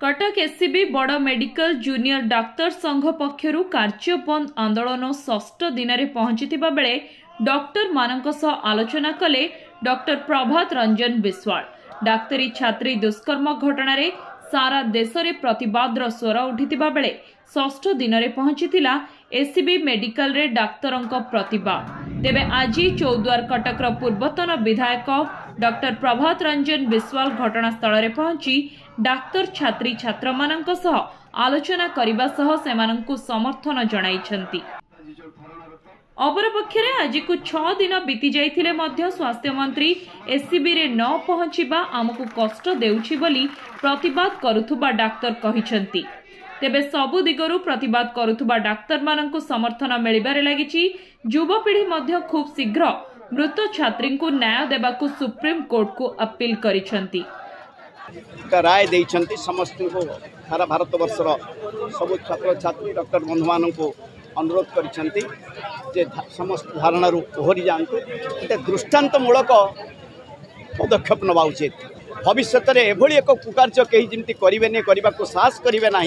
Cuttack SCB बड़ medical junior doctor संघ पक्षरु कार्य बंद आंदोलन 6 दिन में पहुंची बेले डॉक्टर मानक सह आलोचना कले डॉक्टर प्रभात रंजन बिस्वाल। डाक्तरी छात्री दुष्कर्म घटना रे सारा देश में प्रतिवादर स्वर उठिथिबा बेले 6 दिन में पहुंची एससीबी मेडिकल रे डाक्तरंक प्रतिवाद। तेबे आज चौद्वार कटकर पूर्वतन विधायक डॉक्टर प्रभात रंजन बिस्वाल घटनास्थल में पहुंची डाक्तर छात्री छात्र मानक सह आलोचना करने सह सेमानंकु समर्थन जणाइछंती। अपरपक्षरे आज को 6 दिन बीती जाइथिले मध्य स्वास्थ्य मंत्री एससीबी रे न पहुंचीबा आमको कष्ट देउछि बोली प्रतिवाद करुथुबा डाक्तर कहिछंती। तेबे सबु दिगरु प्रतिवाद करुथुबा डाक्तर मानंकु समर्थन मिलिबारे लागिछि। युवपीढ़ी मध्य खूब शीघ्र मृत छात्री को न्याय देबाकु सुप्रीम कोर्ट को अपील करिछंती। राय देइछंती समस्त को सारा भारत वर्षर सब छात्र छात्री डॉक्टर बंधु मान को अनुरोध करिछंती जे समस्त धारणा ओहरी जातु गोटे दृष्टांतमूलक पदक्षेप नवा उचित। भविष्य में एभली एक कुकार्य कहीं जमी करें करने को साहस करेंगे ना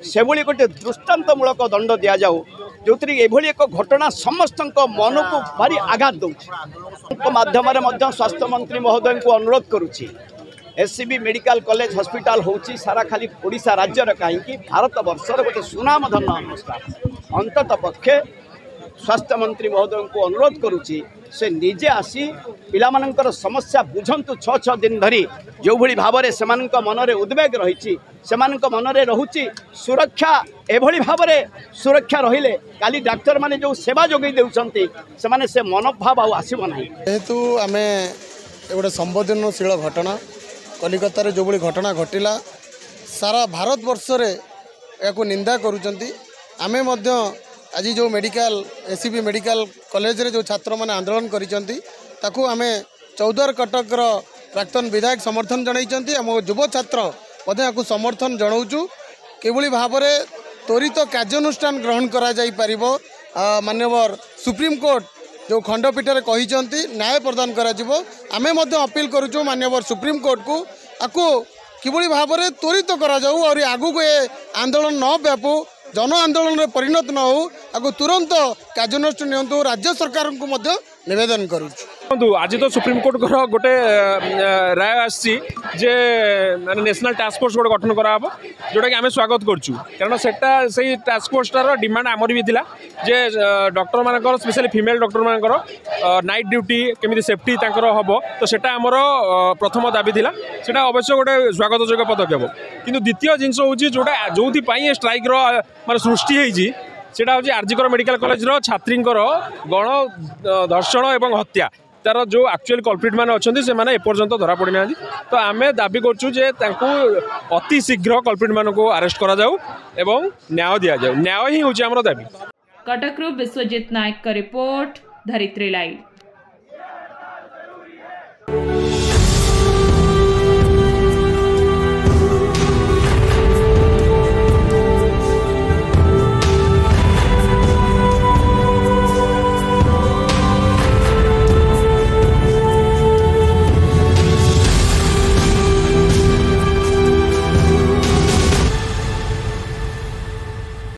से गोटे दृष्टांतमूलक दंड दि जाऊ जो एभली एक घटना समस्त मन को भारी आघात दूसरे माध्यम स्वास्थ्य मंत्री महोदय को अनुरोध करुच्ची एससीबी मेडिकल कॉलेज हॉस्पिटल होची सारा खाली ओडिशा राज्यर कहीं भारत वर्षर गोटे सुनामधन्य अनुष्ठान अंतत पक्षे स्वास्थ्य मंत्री महोदय को अनुरोध करुच्ची से निजे आसी पिलामानंकर समस्या बुझंतु 6 दिन धरी जो भली भावरे सेमानंक मनरे उद्वेग रही मनरे रहुची सुरक्षा एभली भावरे सुरक्षा रहिले काली डाक्तर माने जो सेवा जोगई देउचंती सेमाने से मनोभाव आसीबो नाही। जेहेतु आमे एगोटे संवेदनशील घटना कलिकता रे जो भली घटना घटिला सारा भारत वर्ष रे याको निंदा करूचंती। आमे मध्य आज जो मेडिकल एससीबी मेडिकल कॉलेज रे जो छात्र माने आंदोलन करिसंती ताकू आमे चौद्वार कटकर प्राक्तन विधायक समर्थन जणाइचंती। आम युव छात्र मध्य याकू समर्थन जणाउचु केवली भाबरे त्वरित कार्यानुष्ठान ग्रहण करा जाई परिबो। माननीय सुप्रीम कोर्ट जो खंडपीठ रे कहिसंती न्याय प्रदान करा जिवो। आमे मध्य अपील करूचु माननीय सुप्रीम कोर्ट को आकू किभली भाबरे त्वरित करा जाऊ और आगु को आंदोलन न व्यापू जन आंदोलन में परिणत न हो आगु तुरंत कार्यानुष्ठान नियंतु राज्य सरकार को मध्य निवेदन करूँ। आज तो सुप्रीम कोर्ट गोटे राय आसी जे नेशनल टास्क फोर्स गोटे गठन कराब जोटा कि आम स्वागत करूँ कारण से टास्क फोर्सटार डिमांड आमर भी थिला जे डॉक्टर मानकर स्पेशली फीमेल डॉक्टर मानकर नाइट ड्यूटी केमी सेफ्टी हम तो सेटा आमर प्रथम दाबी थिला सेटा अवश्य गोटे स्वागत योग्य पदक्षेप। किंतु द्वितीय जिनस हूँ जोटा जो स्ट्राइक मान सृष्टि होती सेटा हूँ आरजीकर मेडिकल कॉलेज छात्री गण धर्षण एवं हत्या तार जो एक्चुअल कल्प्रिट मैंने अच्छा से मैंने एपर्यंत धरा पड़ी ना तो आम दाबी करूँ अति शीघ्र कल्प्रिट मान को अरेस्ट करा जाऊ एवं न्याय दि जाऊ। न्याय ही हूँ आम दाबी। कटक विश्वजित नायक का रिपोर्ट धरित्री लाइव।